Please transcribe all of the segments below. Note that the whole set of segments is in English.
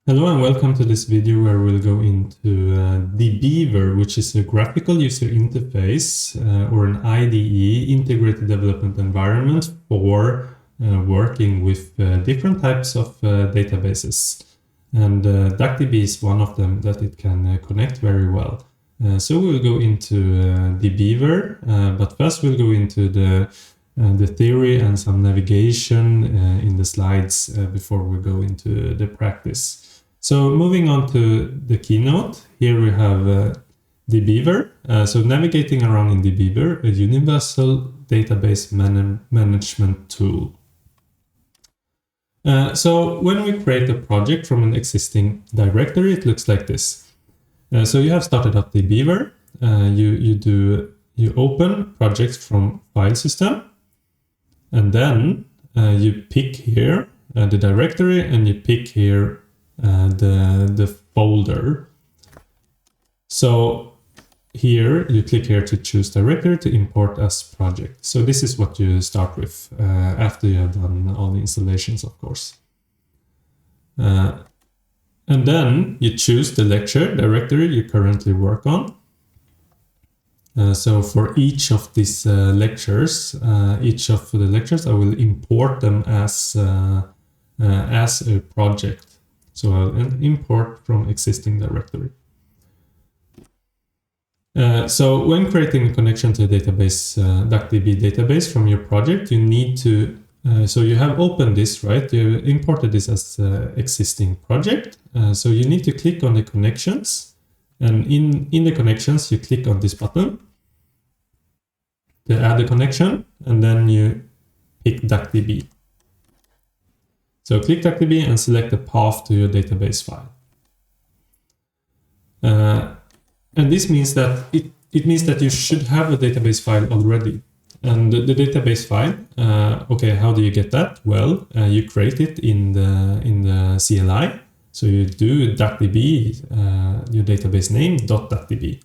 Hello and welcome to this video where we'll go into Dbeaver, which is a graphical user interface or an IDE, integrated development environment for working with different types of databases. And DuckDB is one of them that it can connect very well. So we'll go into Dbeaver, but first we'll go into the theory and some navigation in the slides before we go into the practice. So moving on to the keynote, here we have Dbeaver. So navigating around in Dbeaver, a universal database management tool. So when we create a project from an existing directory, it looks like this. So you have started up Dbeaver. You open projects from file system, and then you pick here the directory, and you pick here the folder. So here you click here to choose directory to import as project. So this is what you start with after you have done all the installations, of course. And then you choose the lecture directory you currently work on. So for each of these lectures, I will import them as a project. So I'll import from existing directory. So when creating a connection to a database, DuckDB database from your project, you need to, so you have opened this, right? You imported this as existing project. So you need to click on the connections, and in the connections, you click on this button to add a connection, and then you pick DuckDB. So click DuckDB and select the path to your database file. And this means that it means that you should have a database file already. And the database file, okay, how do you get that? Well, you create it in the CLI. So you do DuckDB, your database name .duckdb,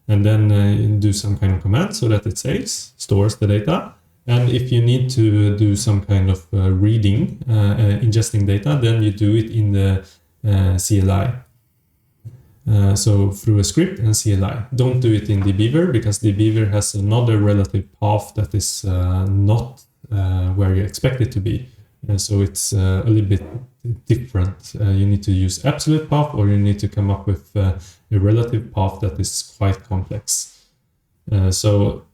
and then you do some kind of command so that it saves, stores the data. And if you need to do some kind of reading, ingesting data, then you do it in the CLI. So through a script and CLI. Don't do it in Dbeaver, because Dbeaver has another relative path that is not where you expect it to be. So it's a little bit different. You need to use absolute path, or you need to come up with a relative path that is quite complex. So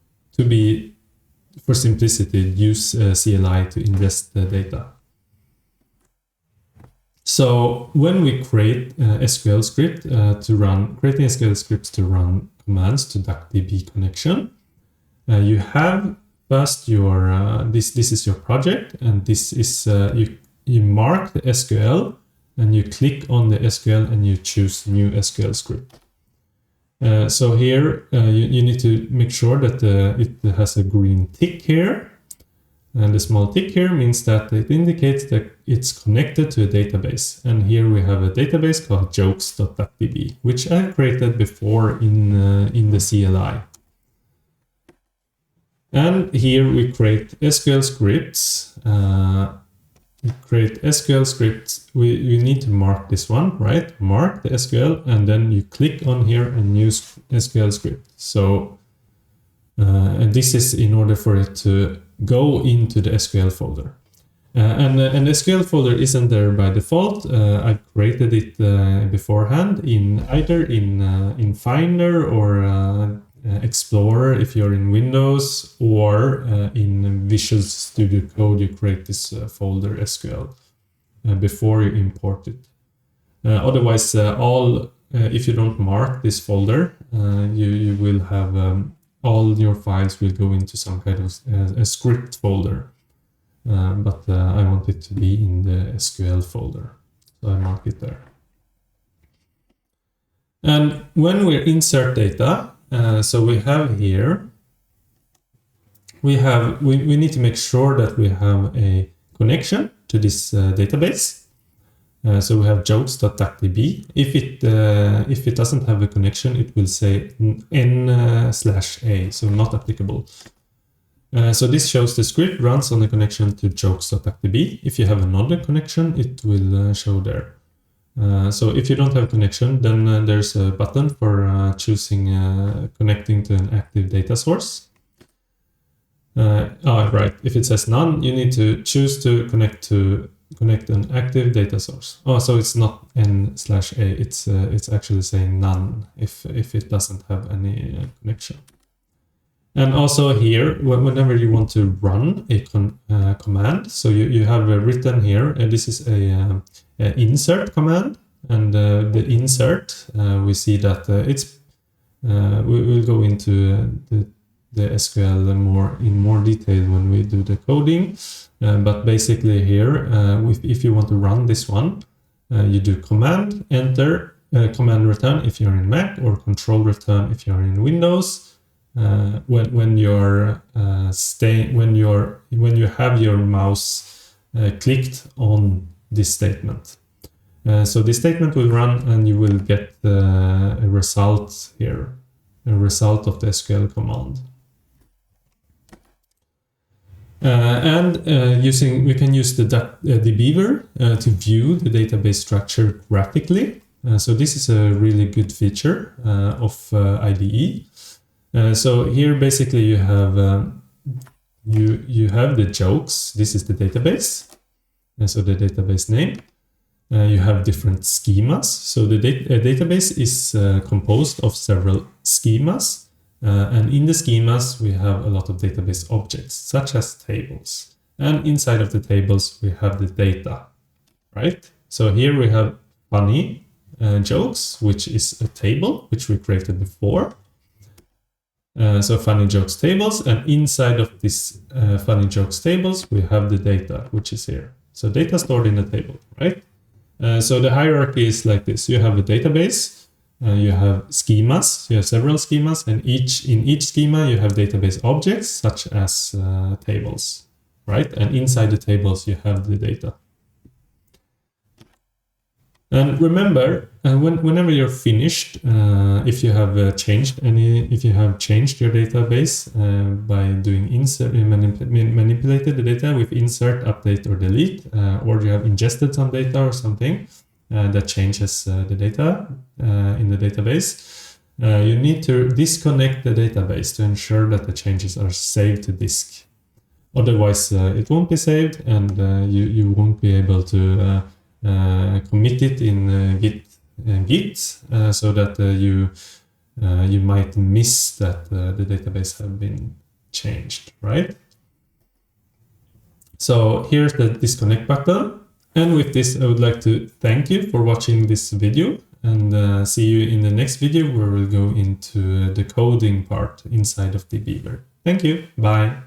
for simplicity, use CLI to ingest the data. So when we create SQL script creating SQL scripts to run commands to DuckDB connection, you have first your this is your project, and this is you mark the SQL, and you click on the SQL and you choose new SQL script. So here you need to make sure that it has a green tick here, and the small tick here means that it indicates that it's connected to a database. And here we have a database called jokes.duckdb, which I created before in the CLI. And here we create SQL scripts. We need to mark this one, right? Mark the SQL, and then you click on here and use SQL script. So, and this is in order for it to go into the SQL folder. And the SQL folder isn't there by default. I created it beforehand either in Finder or Explorer if you're in Windows, or in Visual Studio Code you create this folder SQL before you import it. Otherwise, if you don't mark this folder, you will have all your files will go into some kind of a script folder. But I want it to be in the SQL folder, so I mark it there. And when we insert data, so we have here, we need to make sure that we have a connection to this database. So we have jokes.duckdb. If it doesn't have a connection, it will say n/a, so not applicable. So this shows the script runs on the connection to jokes.duckdb. If you have another connection, it will show there. So if you don't have connection, then there's a button for choosing connecting to an active data source. Right. If it says none, you need to choose to connect an active data source. Oh, so it's not n/a. It's actually saying none if it doesn't have any connection. And also here, whenever you want to run a command, so you have written here, and this is a insert command, and the insert, we see that we will go into the SQL in more detail when we do the coding. But basically here, if you want to run this one, you do command enter, command return if you're in Mac, or control return if you're in Windows. When you have your mouse clicked on this statement. So this statement will run and you will get a result here, a result of the SQL command. We can use the Dbeaver to view the database structure graphically. So this is a really good feature of IDE. So here basically you have the jokes. This is the database, so the database name. You have different schemas. So the database is composed of several schemas. And in the schemas, we have a lot of database objects, such as tables. And inside of the tables, we have the data, right? So here we have funny jokes, which is a table, which we created before. So funny jokes tables, and inside of this funny jokes tables, we have the data, which is here. So data stored in the table, right? So the hierarchy is like this. You have a database, you have schemas, you have several schemas, and in each schema you have database objects such as tables, right? And inside the tables you have the data. And remember, whenever you're finished, if you have changed your database by doing insert, manipulated the data with insert, update, or delete, or you have ingested some data or something that changes the data in the database, you need to disconnect the database to ensure that the changes are saved to disk. Otherwise, it won't be saved, and you won't be able to commit it in Git, so that you might miss that the database have been changed, right? So here's the disconnect button. And with this, I would like to thank you for watching this video, and see you in the next video where we'll go into the coding part inside of Dbeaver. Thank you. Bye.